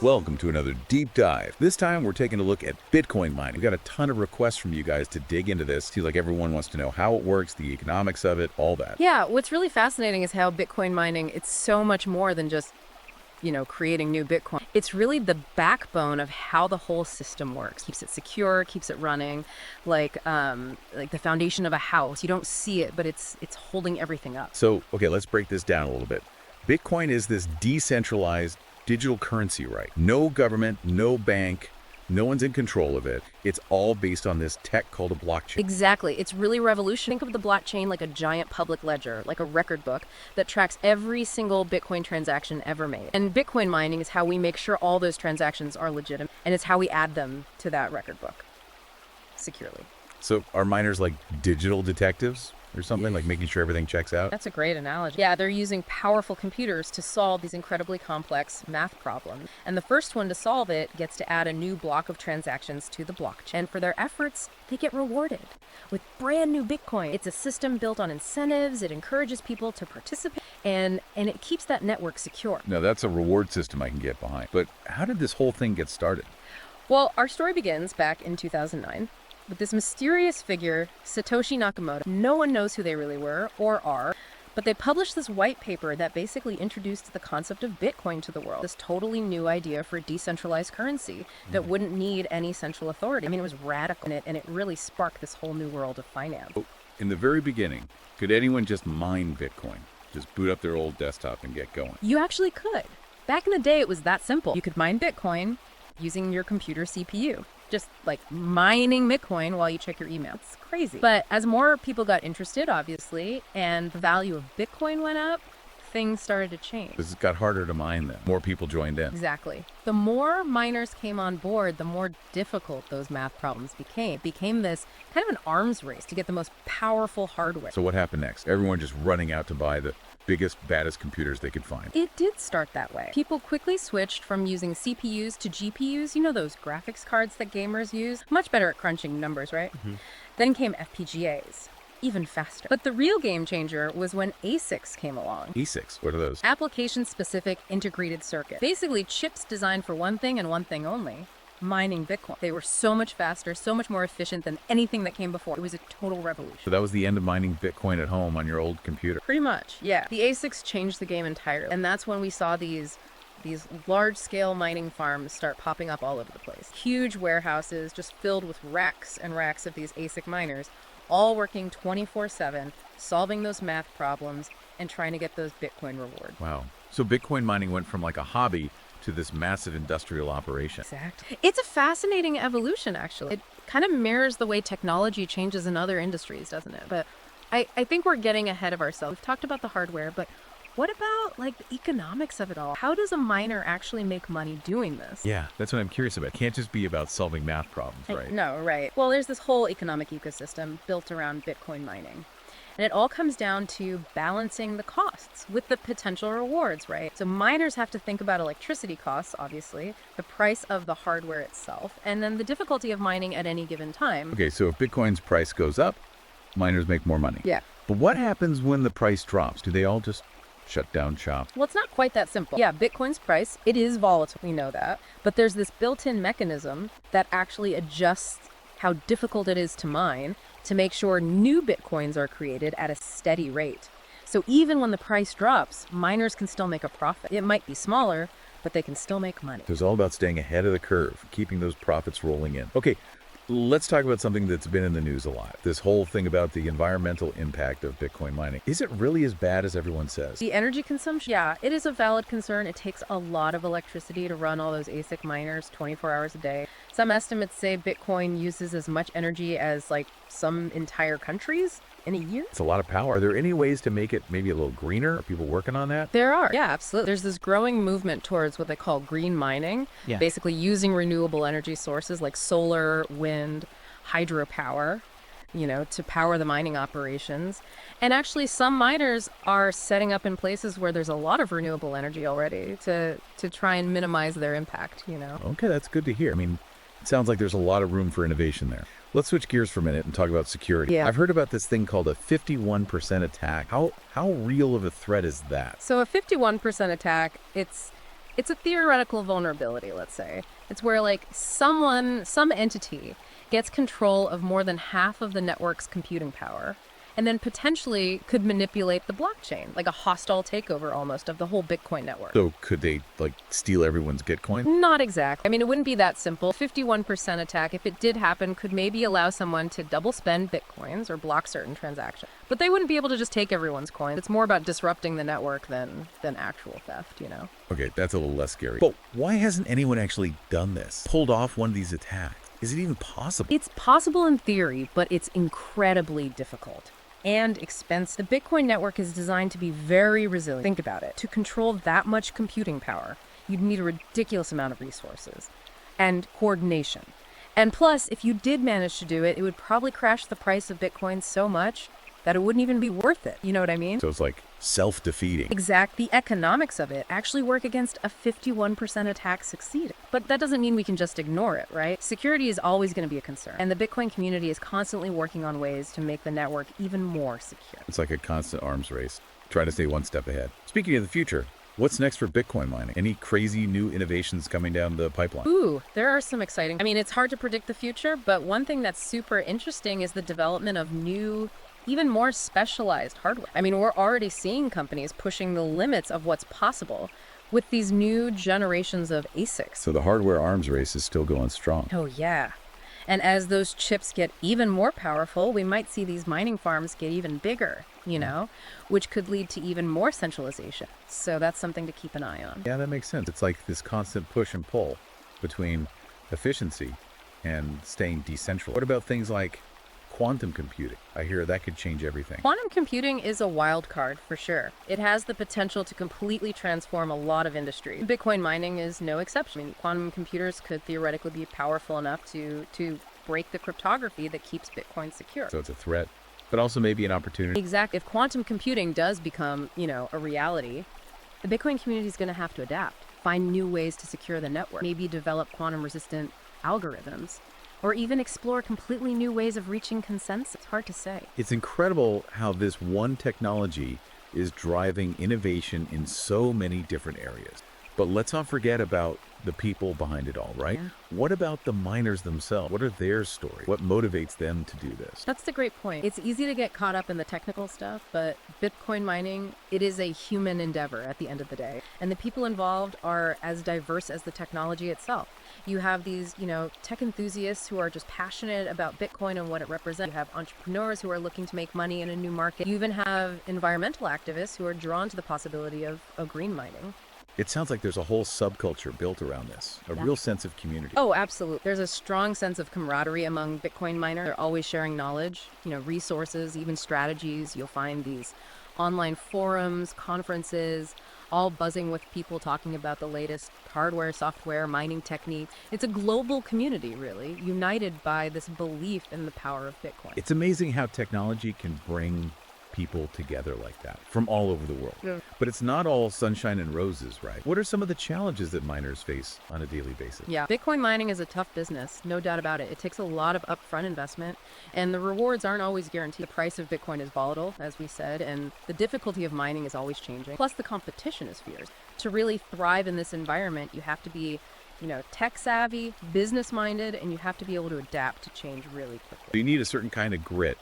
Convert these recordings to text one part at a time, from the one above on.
Welcome to another deep dive. This time we're taking a look at Bitcoin mining. We've got a ton of requests from you guys to dig into this. Seems like everyone wants to know how it works, the economics of it, all that. Yeah, what's really fascinating is how Bitcoin mining, it's so much more than just, creating new Bitcoin. It's really the backbone of how the whole system works. Keeps it secure, keeps it running, like the foundation of a house. You don't see it, but it's holding everything up. So, okay, let's break this down a little bit. Bitcoin is this decentralized digital currency, right? No government, no bank, no one's in control of it. It's all based on this tech called a blockchain. Exactly. It's really revolutionary. Think of the blockchain like a giant public ledger, like a record book that tracks every single Bitcoin transaction ever made. And Bitcoin mining is how we make sure all those transactions are legitimate, and it's how we add them to that record book securely. So are miners like digital detectives or something, like making sure everything checks out? That's a great analogy. Yeah, they're using powerful computers to solve these incredibly complex math problems. And the first one to solve it gets to add a new block of transactions to the blockchain. And for their efforts, they get rewarded with brand new Bitcoin. It's a system built on incentives. It encourages people to participate, and it keeps that network secure. Now that's a reward system I can get behind. But how did this whole thing get started? Well, our story begins back in 2009. With this mysterious figure, Satoshi Nakamoto. No one knows who they really were or are, but they published this white paper that basically introduced the concept of Bitcoin to the world. This totally new idea for a decentralized currency that wouldn't need any central authority. I mean, it was radical, and it really sparked this whole new world of finance. In the very beginning, could anyone just mine Bitcoin? Just boot up their old desktop and get going? You actually could. Back in the day, it was that simple. You could mine Bitcoin using your computer CPU. Just like mining Bitcoin while you check your email. It's crazy. But as more people got interested, obviously, and the value of Bitcoin went up, things started to change. This got harder to mine then. More people joined in. Exactly. The more miners came on board, the more difficult those math problems became. It became this kind of an arms race to get the most powerful hardware. So what happened next? Everyone just running out to buy the biggest, baddest computers they could find. It did start that way. People quickly switched from using CPUs to GPUs, those graphics cards that gamers use. Much better at crunching numbers, right? Then came FPGAs, even faster. But the real game changer was when ASICs came along. ASICs, what are those? Application-specific integrated circuit. Basically, chips designed for one thing and one thing only. Mining Bitcoin. They were so much faster, so much more efficient than anything that came before. It was a total revolution. So that was the end of mining Bitcoin at home on your old computer. Pretty much, yeah. The ASICs changed the game entirely. And that's when we saw these large-scale mining farms start popping up all over the place. Huge warehouses just filled with racks and racks of these ASIC miners, all working 24/7, solving those math problems and trying to get those Bitcoin rewards. Wow. So Bitcoin mining went from like a hobby to this massive industrial operation. Exactly. It's a fascinating evolution, actually. It kind of mirrors the way technology changes in other industries, doesn't it? But I think we're getting ahead of ourselves. We've talked about the hardware, but what about the economics of it all? How does a miner actually make money doing this? Yeah, that's what I'm curious about. It can't just be about solving math problems, right? No, right. Well, there's this whole economic ecosystem built around Bitcoin mining. And it all comes down to balancing the costs with the potential rewards, right? So miners have to think about electricity costs, obviously, the price of the hardware itself, and then the difficulty of mining at any given time. Okay, so if Bitcoin's price goes up, miners make more money. Yeah. But what happens when the price drops? Do they all just shut down shop? Well, it's not quite that simple. Yeah, Bitcoin's price, it is volatile. We know that. But there's this built-in mechanism that actually adjusts how difficult it is to mine to make sure new Bitcoins are created at a steady rate. So even when the price drops, miners can still make a profit. It might be smaller, but they can still make money. It's all about staying ahead of the curve, keeping those profits rolling in. Okay, let's talk about something that's been in the news a lot. This whole thing about the environmental impact of Bitcoin mining. Is it really as bad as everyone says? The energy consumption, yeah, it is a valid concern. It takes a lot of electricity to run all those ASIC miners 24 hours a day. Some estimates say Bitcoin uses as much energy as some entire countries in a year. It's a lot of power. Are there any ways to make it maybe a little greener? Are people working on that? There are. Yeah, absolutely. There's this growing movement towards what they call green mining, basically using renewable energy sources like solar, wind, hydropower, to power the mining operations. And actually, some miners are setting up in places where there's a lot of renewable energy already to try and minimize their impact, Okay, that's good to hear. I mean, it sounds like there's a lot of room for innovation there. Let's switch gears for a minute and talk about security. Yeah. I've heard about this thing called a 51% attack. How real of a threat is that? So a 51% attack, it's It's a theoretical vulnerability, let's say. It's where, like, some entity gets control of more than half of the network's computing power, and then potentially could manipulate the blockchain, like a hostile takeover almost of the whole Bitcoin network. So could they, like, steal everyone's Gitcoin? Not exactly. I mean, it wouldn't be that simple. 51% attack, if it did happen, could maybe allow someone to double spend Bitcoins or block certain transactions. But they wouldn't be able to just take everyone's coin. It's more about disrupting the network than actual theft, you know? Okay, that's a little less scary. But why hasn't anyone actually done this? Pulled off one of these attacks? Is it even possible? It's possible in theory, but it's incredibly difficult and expensive. The Bitcoin network is designed to be very resilient. Think about it. To control that much computing power, you'd need a ridiculous amount of resources and coordination. And plus, if you did manage to do it, it would probably crash the price of Bitcoin so much that it wouldn't even be worth it. You know what I mean? So it's like self-defeating. Exact. The economics of it actually work against a 51% attack succeeding. But that doesn't mean we can just ignore it, right? Security is always going to be a concern. And the Bitcoin community is constantly working on ways to make the network even more secure. It's like a constant arms race, trying to stay one step ahead. Speaking of the future, what's next for Bitcoin mining? Any crazy new innovations coming down the pipeline? Ooh, there are some exciting. I mean, it's hard to predict the future, but one thing that's super interesting is the development of new, even more specialized hardware. I mean, we're already seeing companies pushing the limits of what's possible with these new generations of ASICs. So the hardware arms race is still going strong. Oh, yeah. And as those chips get even more powerful, we might see these mining farms get even bigger, you know, which could lead to even more centralization. So that's something to keep an eye on. Yeah, that makes sense. It's like this constant push and pull between efficiency and staying decentralized. What about things like quantum computing? I hear that could change everything. Quantum computing is a wild card for sure. It has the potential to completely transform a lot of industries. Bitcoin mining is no exception. I mean, quantum computers could theoretically be powerful enough to break the cryptography that keeps Bitcoin secure. So it's a threat, but also maybe an opportunity. Exactly. If quantum computing does become, you know, a reality, the Bitcoin community is going to have to adapt, find new ways to secure the network, maybe develop quantum-resistant algorithms, or even explore completely new ways of reaching consensus. It's hard to say. It's incredible how this one technology is driving innovation in so many different areas. But let's not forget about the people behind it all, right? Yeah. What about the miners themselves? What are their stories? What motivates them to do this? That's the great point. It's easy to get caught up in the technical stuff, but Bitcoin mining, it is a human endeavor at the end of the day. And the people involved are as diverse as the technology itself. You have these, you know, tech enthusiasts who are just passionate about Bitcoin and what it represents. You have entrepreneurs who are looking to make money in a new market. You even have environmental activists who are drawn to the possibility of green mining. It sounds like there's a whole subculture built around this, a real sense of community. Oh, absolutely. There's a strong sense of camaraderie among Bitcoin miners. They're always sharing knowledge, you know, resources, even strategies. You'll find these online forums, conferences, all buzzing with people talking about the latest hardware, software, mining techniques. It's a global community, really, united by this belief in the power of Bitcoin. It's amazing how technology can bring people together like that from all over the world. Yeah. But it's not all sunshine and roses, right? What are some of the challenges that miners face on a daily basis? Yeah, Bitcoin mining is a tough business, no doubt about it. It takes a lot of upfront investment, and the rewards aren't always guaranteed. The price of Bitcoin is volatile, as we said, and the difficulty of mining is always changing. Plus, the competition is fierce. To really thrive in this environment, you have to be, you know, tech savvy, business minded, and you have to be able to adapt to change really quickly. You need a certain kind of grit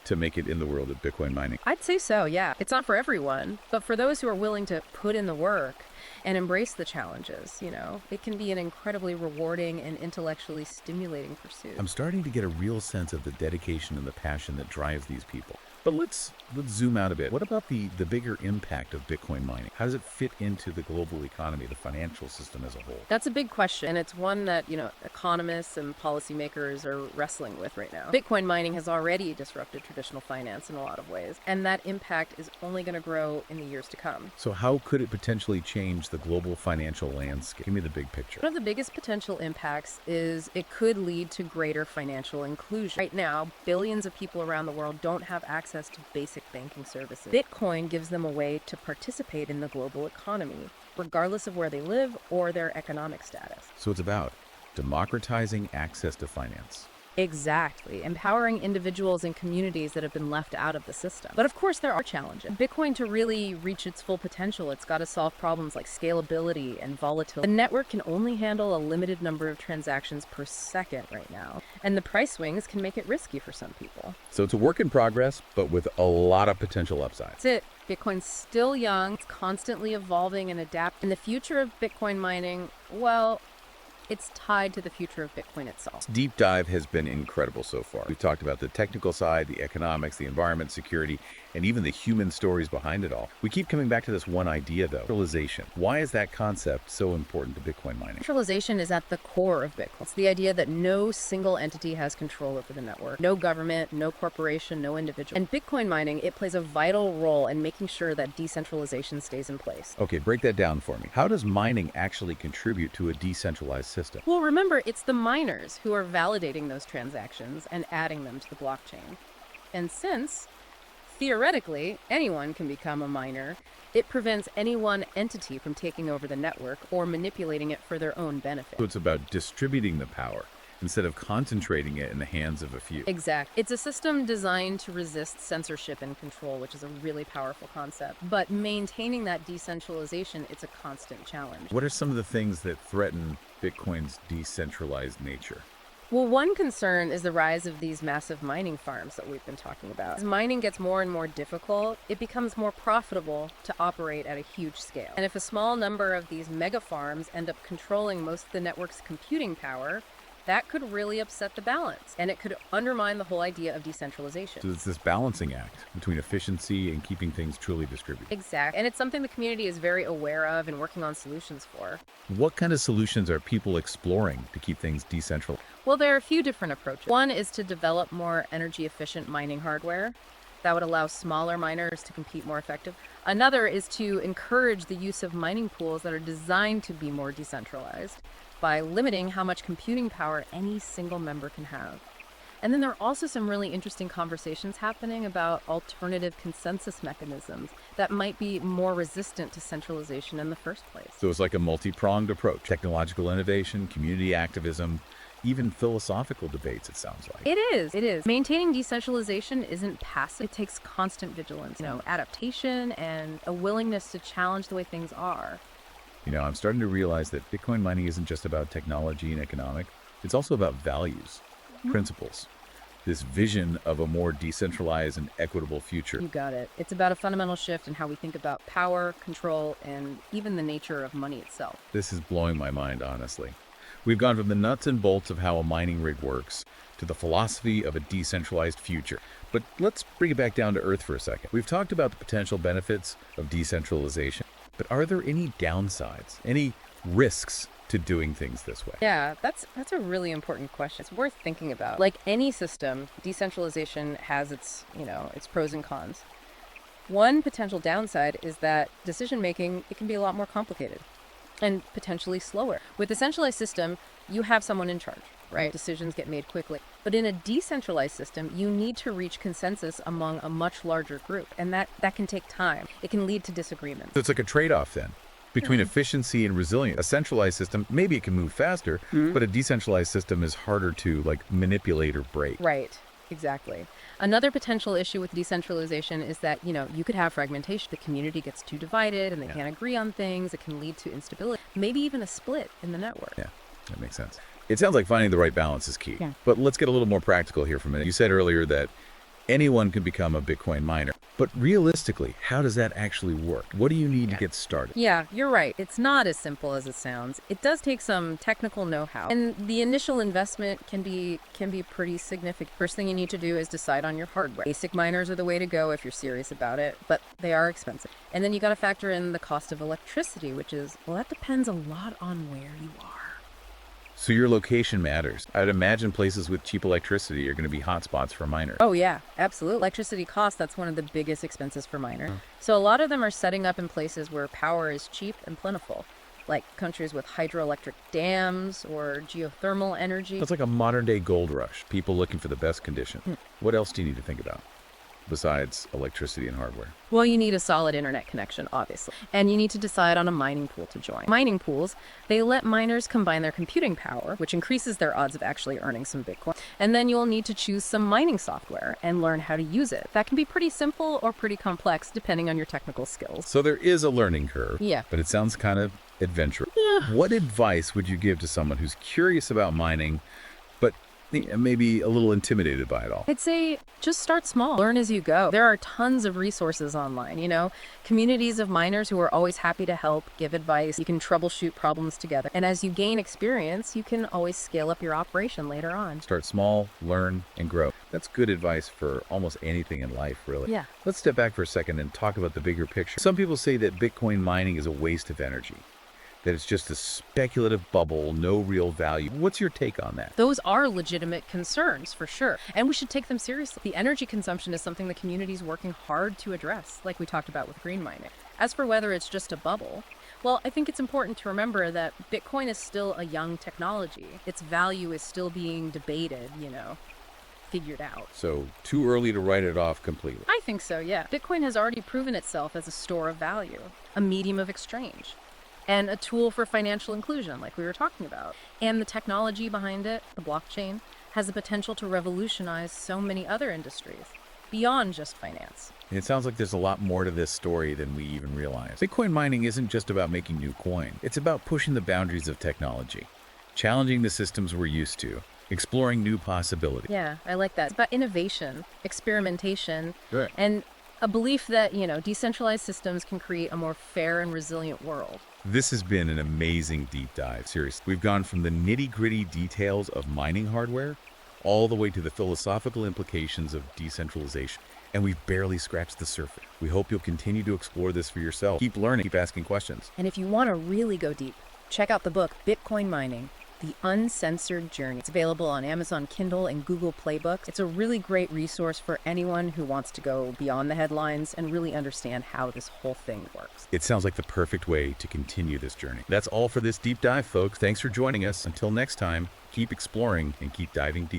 to make it in the world of Bitcoin mining. I'd say so, yeah. It's not for everyone, but for those who are willing to put in the work and embrace the challenges, you know, it can be an incredibly rewarding and intellectually stimulating pursuit. I'm starting to get a real sense of the dedication and the passion that drives these people. But let's zoom out a bit. What about the bigger impact of Bitcoin mining? How does it fit into the global economy, the financial system as a whole? That's a big question, and it's one that, you know, economists and policymakers are wrestling with right now. Bitcoin mining has already disrupted traditional finance in a lot of ways, and that impact is only going to grow in the years to come. So how could it potentially change the global financial landscape? Give me the big picture. One of the biggest potential impacts is it could lead to greater financial inclusion. Right now, billions of people around the world don't have access to basic banking services. Bitcoin gives them a way to participate in the global economy, regardless of where they live or their economic status. So it's about democratizing access to finance, Exactly, empowering individuals and communities that have been left out of the system. But of course, there are challenges. Bitcoin, to really reach its full potential, it's got to solve problems like scalability and volatility. The network can only handle a limited number of transactions per second right now, and the price swings can make it risky for some people. So it's a work in progress, but with a lot of potential upside. That's it. Bitcoin's still young, it's constantly evolving and adapting. And the future of Bitcoin mining, well, it's tied to the future of Bitcoin itself. This deep dive has been incredible so far. We've talked about the technical side, the economics, the environment, security, and even the human stories behind it all. We keep coming back to this one idea, though, centralization. Why is that concept so important to Bitcoin mining? Centralization is at the core of Bitcoin. It's the idea that no single entity has control over the network. No government, no corporation, no individual. And Bitcoin mining, it plays a vital role in making sure that decentralization stays in place. Okay, break that down for me. How does mining actually contribute to a decentralized system? Well, remember, it's the miners who are validating those transactions and adding them to the blockchain. And since, theoretically, anyone can become a miner, it prevents any one entity from taking over the network or manipulating it for their own benefit. So it's about distributing the power instead of concentrating it in the hands of a few. Exactly. It's a system designed to resist censorship and control, which is a really powerful concept. But maintaining that decentralization, it's a constant challenge. What are some of the things that threaten Bitcoin's decentralized nature? Well, one concern is the rise of these massive mining farms that we've been talking about. As mining gets more and more difficult, it becomes more profitable to operate at a huge scale. And if a small number of these mega farms end up controlling most of the network's computing power, that could really upset the balance, and it could undermine the whole idea of decentralization. So it's this balancing act between efficiency and keeping things truly distributed. Exactly. And it's something the community is very aware of and working on solutions for. What kind of solutions are people exploring to keep things decentralized? Well, there are a few different approaches. One is to develop more energy-efficient mining hardware that would allow smaller miners to compete more effective. Another is to encourage the use of mining pools that are designed to be more decentralized by limiting how much computing power any single member can have. And then there are also some really interesting conversations happening about alternative consensus mechanisms that might be more resistant to centralization in the first place. So it's like a multi-pronged approach. Technological innovation, community activism, even philosophical debates, it sounds like. It is. Maintaining decentralization isn't passive. It takes constant vigilance, adaptation and a willingness to challenge the way things are. I'm starting to realize that Bitcoin mining isn't just about technology and economic. It's also about values, principles, this vision of a more decentralized and equitable future. You got it. It's about a fundamental shift in how we think about power, control, and even the nature of money itself. This is blowing my mind, honestly. We've gone from the nuts and bolts of how a mining rig works to the philosophy of a decentralized future. But let's bring it back down to earth for a second. We've talked about the potential benefits of decentralization. But are there any downsides, any risks to doing things this way? Yeah, that's a really important question. It's worth thinking about. Like any system, decentralization has its pros and cons. One potential downside is that decision-making, it can be a lot more complicated and potentially slower. With a centralized system, you have someone in charge, right? Decisions get made quickly. But in a decentralized system, you need to reach consensus among a much larger group, and that can take time. It can lead to disagreements. So it's like a trade-off then between efficiency and resilience. A centralized system, maybe it can move faster, but a decentralized system is harder to manipulate or break. Right. Exactly. Another potential issue with decentralization is that, you could have fragmentation. The community gets too divided and they can't agree on things. It can lead to instability, maybe even a split in the network. Yeah, that makes sense. It sounds like finding the right balance is key. Yeah. But let's get a little more practical here for a minute. You said earlier that anyone can become a Bitcoin miner. But realistically, how does that actually work? What do you need to get started? Yeah, you're right. It's not as simple as it sounds. It does take some technical know-how. And the initial investment can be pretty significant. First thing you need to do is decide on your hardware. Basic miners are the way to go if you're serious about it, but they are expensive. And then you got to factor in the cost of electricity, which is, that depends a lot on where you are. So your location matters. I'd imagine places with cheap electricity are going to be hotspots for miners. Oh yeah, absolutely. Electricity costs, that's one of the biggest expenses for miners. So a lot of them are setting up in places where power is cheap and plentiful, like countries with hydroelectric dams or geothermal energy. It's like a modern day gold rush, people looking for the best condition. What else do you need to think about? besides electricity and hardware? Well, you need a solid internet connection, obviously. And you need to decide on a mining pool to join. Mining pools, they let miners combine their computing power, which increases their odds of actually earning some Bitcoin. And then you'll need to choose some mining software and learn how to use it. That can be pretty simple or pretty complex, depending on your technical skills. So there is a learning curve. Yeah. But it sounds kind of adventurous. Yeah. What advice would you give to someone who's curious about mining, but maybe a little intimidated by it all? I'd say just start small. Learn as you go. There are tons of resources online, communities of miners who are always happy to help, give advice. You can troubleshoot problems together. And as you gain experience, you can always scale up your operation later on. Start small, learn, and grow. That's good advice for almost anything in life, really. Yeah. Let's step back for a second and talk about the bigger picture. Some people say that Bitcoin mining is a waste of energy, that it's just a speculative bubble, no real value. What's your take on that? Those are legitimate concerns, for sure. And we should take them seriously. The energy consumption is something the community is working hard to address, like we talked about with green mining. As for whether it's just a bubble, well, I think it's important to remember that Bitcoin is still a young technology. Its value is still being debated, figured out. So too early to write it off completely? I think so, yeah. Bitcoin has already proven itself as a store of value, a medium of exchange, and a tool for financial inclusion, like we were talking about. And the technology behind it, the blockchain, has the potential to revolutionize so many other industries, beyond just finance. It sounds like there's a lot more to this story than we even realize. Bitcoin mining isn't just about making new coin. It's about pushing the boundaries of technology, challenging the systems we're used to, exploring new possibilities. Yeah, I like that. It's about innovation, experimentation, Good. and a belief that, decentralized systems can create a more fair and resilient world. This has been an amazing deep dive. Seriously, we've gone from the nitty-gritty details of mining hardware all the way to the philosophical implications of decentralization. And we've barely scratched the surface. We hope you'll continue to explore this for yourself. Keep learning, keep asking questions. And if you want to really go deep, check out the book Bitcoin Mining: The Uncensored Journey. It's available on Amazon Kindle and Google Play Books. It's a really great resource for anyone who wants to go beyond the headlines and really understand how this whole thing works. It sounds like the perfect way to continue this journey. That's all for this deep dive, folks. Thanks for joining us. Until next time, keep exploring and keep diving deep.